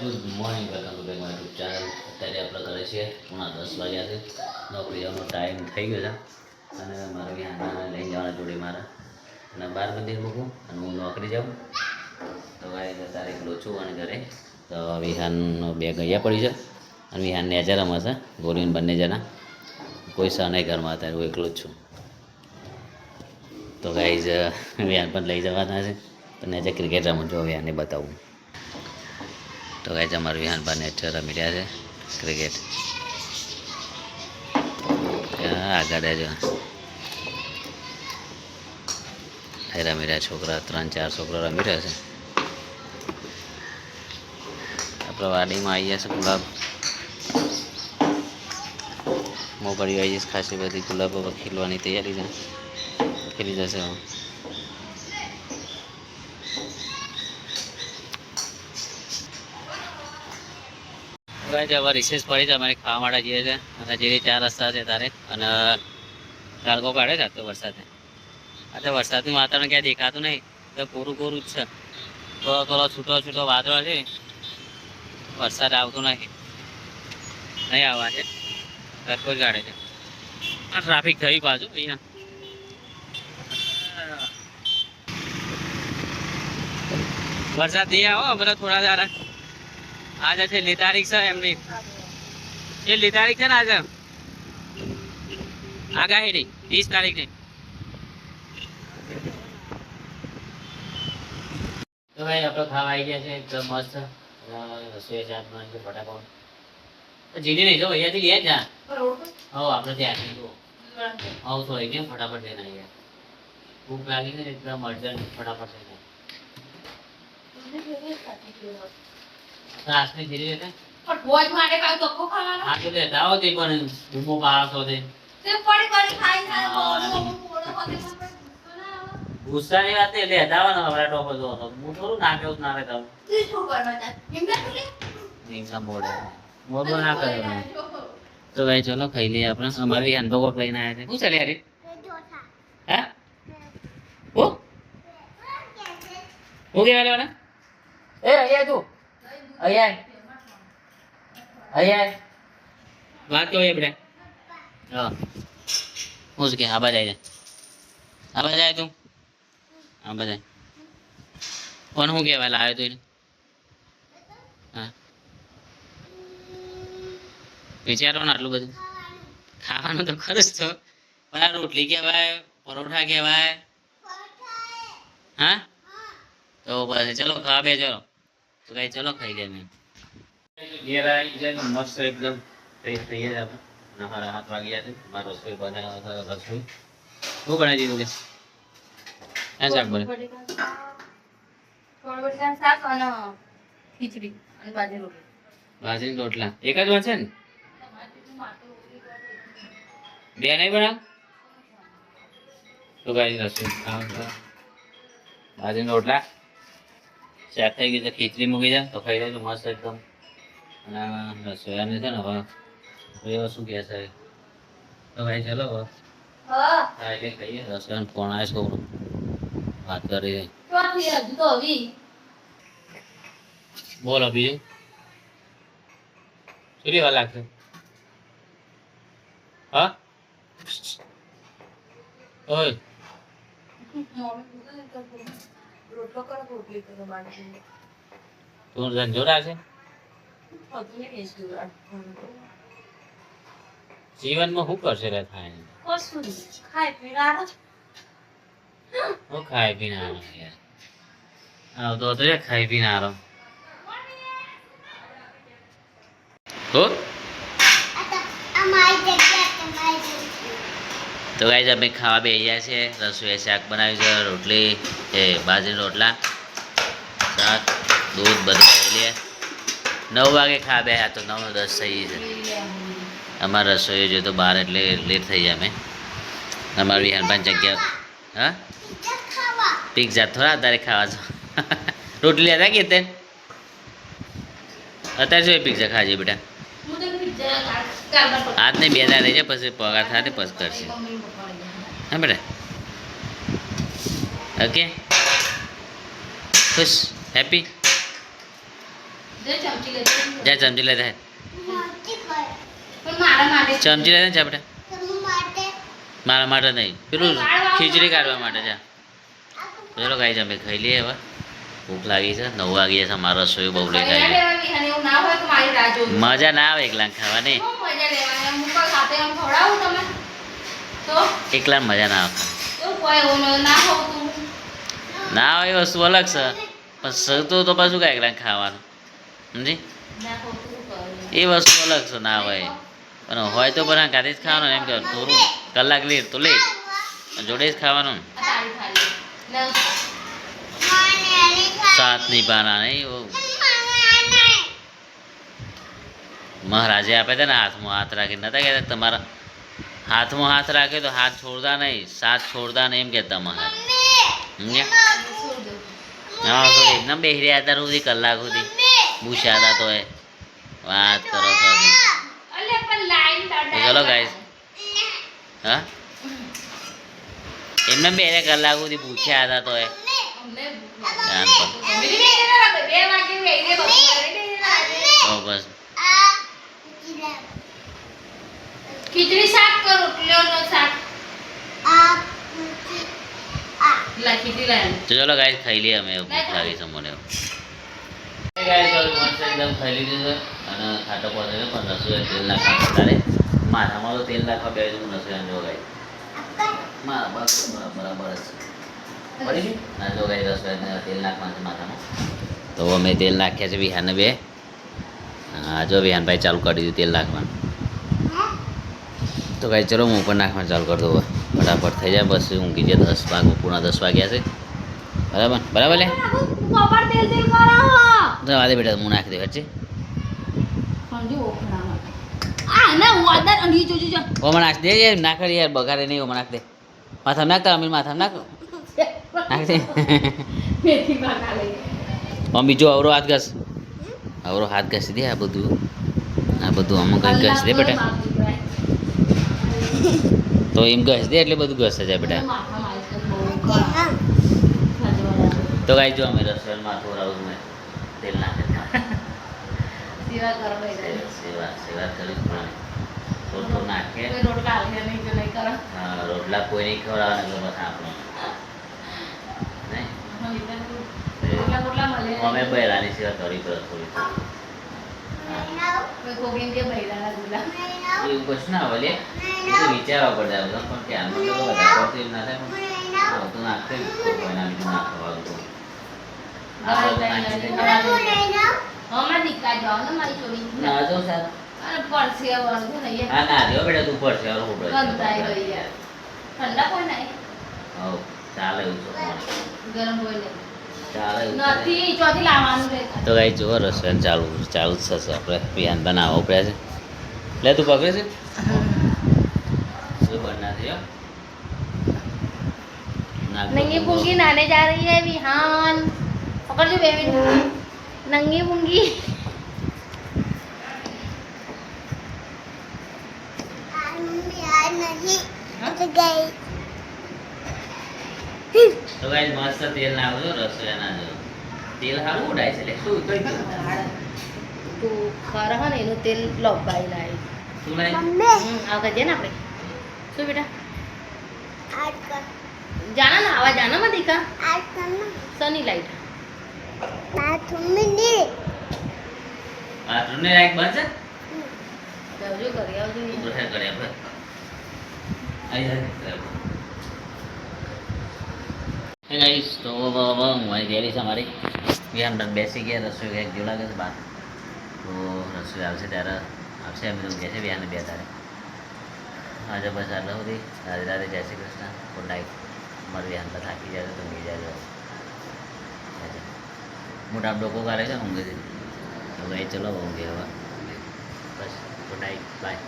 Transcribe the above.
Good morning, welcome to my YouTube channel. અત્યારે આપણે કરે છીએ 9:30 વાગ્યા છે. નોકરી જવાનો ટાઈમ થઈ ગયો છે અને મારે વિહાનને લઈ જવાના જોડે મારા અને 12 મંદિર મૂકું અને હું નોકરી જાઉં. તો ભાઈ તારીખ લો છું અને ઘરે તો વિહાનનો બેગ અહીંયા પડી છે અને વિહાન નેચર રમે છે ગોરીન બંને જણા. કોઈ સહ નહીં ઘરમાં અત્યારે હું એકલો જ છું. તો ગાઈઝ વિહાન પણ લઈ જવાના છે તો નેચે ક્રિકેટ રમું છું. વિહાનને બતાવું તો ગાઈઝ અમારું વિહાન પર નેચર રમી રહ્યા છે ક્રિકેટ. આગળ રહેજો રમી રહ્યા છોકરા 3-4 છોકરા રમી રહ્યા છે. આપણે વાડીમાં આવી જશે ગુલાબ મોકળી આવી જશે ખાસી બધી ગુલાબો ખીલવાની તૈયારી છે. ખીલી જશે હવે. હવે રિસેસ પડી છે અમારે ખાવા માટે જઈએ છે અને જે 4 રસ્તા છે તારે અને તડકો કાઢે છે. તો વરસાદે આજે વરસાદનું વાતાવરણ ક્યાં દેખાતું નહીં તો કોરું કોરું જ છે. થોડો છૂટો વાદળો છે. વરસાદ આવતો નહીં આવવા છે. તડકો જ કાઢે છે. આ ટ્રાફિક થઈ પાછું અહીંયા વરસાદ નહીં આવો બધા થોડા સારા. આજે છેલ્લી તારીખ છે એમની છેલ્લી તારીખ છે ને આજે આગાહીની 30 તારીખની. તો ભાઈ આપણે ખાવા આવી ગયા છે એકદમ મસ્ત રસોઈ જાતમાં ફટાફટ જીની નહીં જો અહીંયાથી લે જા હો આપણે ત્યાંથી જો આવ તો આવી ગયા ફટાફટ લઈને આવી ગયા. ભૂખ લાગી ને એકદમ અર્જન્ટ ફટાફટ લઈને રાસની ધીરે ધીરે પણ ભોજ માટે કાઈ ધક્કો ખાવાનો આ તો લેતા આવો તે પણ ધૂમો પાડો તે પડી ખાઈ ગુસ્સાની વાત નહીં લેતા આવવાનો હવે ટોપો જો તો હું થોડું નાખ્યો ના રે તમે શું કરવાના નિંગા મોડે મોડો ના કર્યો તો ભાઈ ચલો ખાઈ લઈએ આપણે. અમારી અનભવ લઈને આવ્યા છે. શું ચાલે યાર હા હું કેવા લેવાના એ અહીંયા તું અહીંયા વાત કહો એ બેટા હા હું શું કે આ બાજ જાય તું આ બાજ કોણ શું કહેવા લાવ્યો તું હા વિચારો ને આટલું બધું ખાવાનું તો ખરું જ તો પણ આ રોટલી કહેવાય પરોઠા કહેવાય હા તો પછી ચલો ખાવા બે ચલો તો કઈ ચલો ખાઈ લે મેં ઘેર આવી જાય મસ્ત એકદમ ફ્રેશ થઈ જાય આપણે. મારા 7 વાગ્યા છે. મારા રસોઈ બનાવ્યા રસોઈ શું બનાવી દીધું કે શાક બને ખીચડી અને બાજરીના રોટલા એક જ બનશે ને બે નહીં બનાવ તો કઈ રસોઈ બાજરીના રોટલા શાક થઈ ગયું. ખીચડી મૂકી જાય તો ખાઈ લેજો મસ્ત એકદમ. અને રસોયાને છે ને હવે શું કહે છે તો ભાઈ ચલો હવે ખાઈએ. રસોયાને ફોન આવે છોકરો વાત કરી બોલો બીજું કેટલી વાર લાગશે હા ઓય તું રંજોરા છે જીવનમાં શું કરશે રે થાય હું ખાઈ પીને આરો યાર આવતો હતો યાર ખાઈ પીને આરો હો તો ગાઈસ અમે ખાવા બેસી ગયા છે. રસોઈ શાક બનાવ્યું છે રોટલી એ બાજરીના રોટલા શાક દૂધ બધું ખાઈ લે. 9 વાગે ખાવા બેસ્યા તો 9:10 થઈ છે. અમારે રસોઈ જોઈએ તો 12 એટલે લેટ થઈ જાય. અમે અમારી વિહાનપાન જગ્યા હા પિઝા થોડા તારે ખાવા છો રોટલી લેતા કે અત્યારે જોઈએ પિઝા ખાજે બેટા આજ નહીં 2 દાડા રહી જાય પછી પગાર થાય પછી કરશે હા બેટા ઓકે ખુશ હેપી જા ચમચી લે જાય પણ મારા માટે ચમચી લે જા બેટા મારા માટે નહીં પેલું ખીચડી કાઢવા માટે જા ચલો ગાઈ જમે ખાઈ લઈએ હવે ભૂખ લાગી છે 9 વાગ્યા છે મારા રસોઈ બહુ લઈ ખાઈ એવું ના હોય તો મારી રાહ જોજો. મજા ના આવે એકલા ખાવાની શું મજા લેવાની? આમ મુકા ખાતે આમ ખવડાવું તમે તો એકલા મજા ના આવે એવું કોઈ એવું ના હોતું. ના હોય એ વસ્તુ અલગ છે પણ સતું તો પાછું કાંઈ એકલા ખાવાનું સમજી ના હોતું શું કરવું? એ વસ્તુ અલગ છે ના હોય પણ હોય તો પણ કાંઈ જ ખાવાનું એમ કે થોડું કલાક લેટ તો લેટ જોડે જ ખાવાનું આ તારી થાળી લે સાત ની પાના નહીં મહારાજે આપે છે ને હાથમાં હાથ રાખીને નતા કહેતા તમારા હાથમાં હાથ રાખે તો હાથ છોડતા નહીં સાથ છોડતા નહીં એમ કહેતા મહારાજ સમજ્યા છોડ દો. હા તો એકદમ બેસી રહ્યા હતા સુધી કલાક સુધી પૂછ્યા તો એ વાત કરો છો હજી. અલે પણ લાઈન તો ચલો ગાઈસ હા એમને બે કલાક સુધી પૂછ્યા હતા તો એ અમને ધ્યાન પર બે વાગે વેઈને બપોરે તો બસ ખીચડી શાક કરો રોટલીઓનો શાક લા ખીચડી લાય તો ચલો ગાઈસ ખાઈ લઈએ અમે ભૂખ લાગી છે મને ગાઈસ મસ્ત એકદમ ખાઈ લીધું છે અને ખાટો પહોંચે છે પણ રસોઈ તેલ નાખવા તારે માથામાં તો તેલ નાખવા બે હું રસોઈ જો ગાઈસ બસ બરાબર જ પડી ગયું ના જો ગાઈસ રસોઈ તેલ નાખવાનું છે માથામાં તો અમે તેલ નાખ્યા છે વિહાને બે હા જો વિહાનભાઈ ચાલુ કરી દીધું તેલ નાખવાનું તો ગાઈસ ચલો હું પણ નાખવાનું ચાલુ કરી દઉં ફટાફટ થઈ જાય બસ ઊંઘી જાય 10 વાગે પૂરા 10 વાગ્યા છે બરાબર બરાબર લે કપડ તેલ તેલ કરો તો વાદે બેટા હું નાખી દે હચ્ચે સમજો ઓખણામાં આ ના વાદર અંડી જોજો જો ઓમાં નાખ દે યાર ના કરી યાર બગાડે નહીં ઓમાં નાખ દે માથા નાખ અમીર માથા નાખ નાખ દે મેથી બાકા લઈ ઓમ બીજો અવરો હાથ ઘસ અવરો હાથ ઘસી દે આ બધું અમુક કંઈ ઘસ દે બેટા તો એમ ઘસ દે એટલે બધું ઘસે જાય બેટા માથા માલિશ બહુ તો ગાઈ જો અમે રસોઈમાં થોડા મેં તેલ નાખે સેવા કરો ભાઈ સેવા કરી થોડું થોડું નાખે કોઈ રોટલા હાલે નહીં તો નહીં કરો હા, રોટલા કોઈ નહીં ખવડાવવાના એટલે બસ આપણો નહીં રોટલા મળે અમે બૈરાની સેવા કરી પર થોડી કોઈ કોકીન કે ભૈરાના ગુલા એવું કશું ના આવે લે એ તો વિચારવા પડે આ બધા પણ ક્યાં તો બધા પડતું એમ ના થાય પણ આવતું નાખે કોઈના લીધું ના ખવાનું તો હમણાં દીકા જાઓ ને મારી છોડી ના જો સર અને પડશે વળગું નહીં હા ના દેવો બેટા તું પડશે હવે હું ગંધાઈ ગઈ યાર ઠંડા કોઈ નહીં હવ ચાલે એવું છો ગરમ હોય ને ચાલે એવું નથી ચોથી લાવવાનું રે તો ગાઈ જો રસોઈ ચાલુ જ થશે આપણે બિહાન બનાવવા પડ્યા છે લે તું પકડે છે શું બનના છે नंगी पुंगी नहाने जा रही है विहान पकड़ जो बेबी नंगी पुंगी તો ગાઈ મસ્ત તેલ નાખજો રસોઈ ના જો તેલ સારું ઉડાય છે લે શું કઈ ગયું તું ખરા હે ને એનું તેલ લોબાઈ લાય શું લાય આ કજે ને આપણે શું બેટા जाना ना आवाज जाना मत दिखा सनी लाइट બાથરૂમ ને લાઈટ બંધ છે जाओ कर आओ जो ઉપર હે કરે આપણે આઈ જાય હે ગાઈસ તો મારી તૈયારી છે અમારી વિહાન બન બેસી ગયા રસોઈ એક જો લાગે છે બાર તો રસોઈ આવશે ત્યારે આવશે એમ તો કહે છે વિહાન બે તારે આજે બસ આટલા સુધી રાધે રાધે જય શ્રી કૃષ્ણ ગુડ નાઇટ અમારે વિહાન પર થાકી જાય તો ઊંઘી જાય મોટા ડોકો કાઢે છે ઊંઘે છે તો ભાઈ ચલો ઊંઘે હવે બસ ગુડ નાઇટ બાય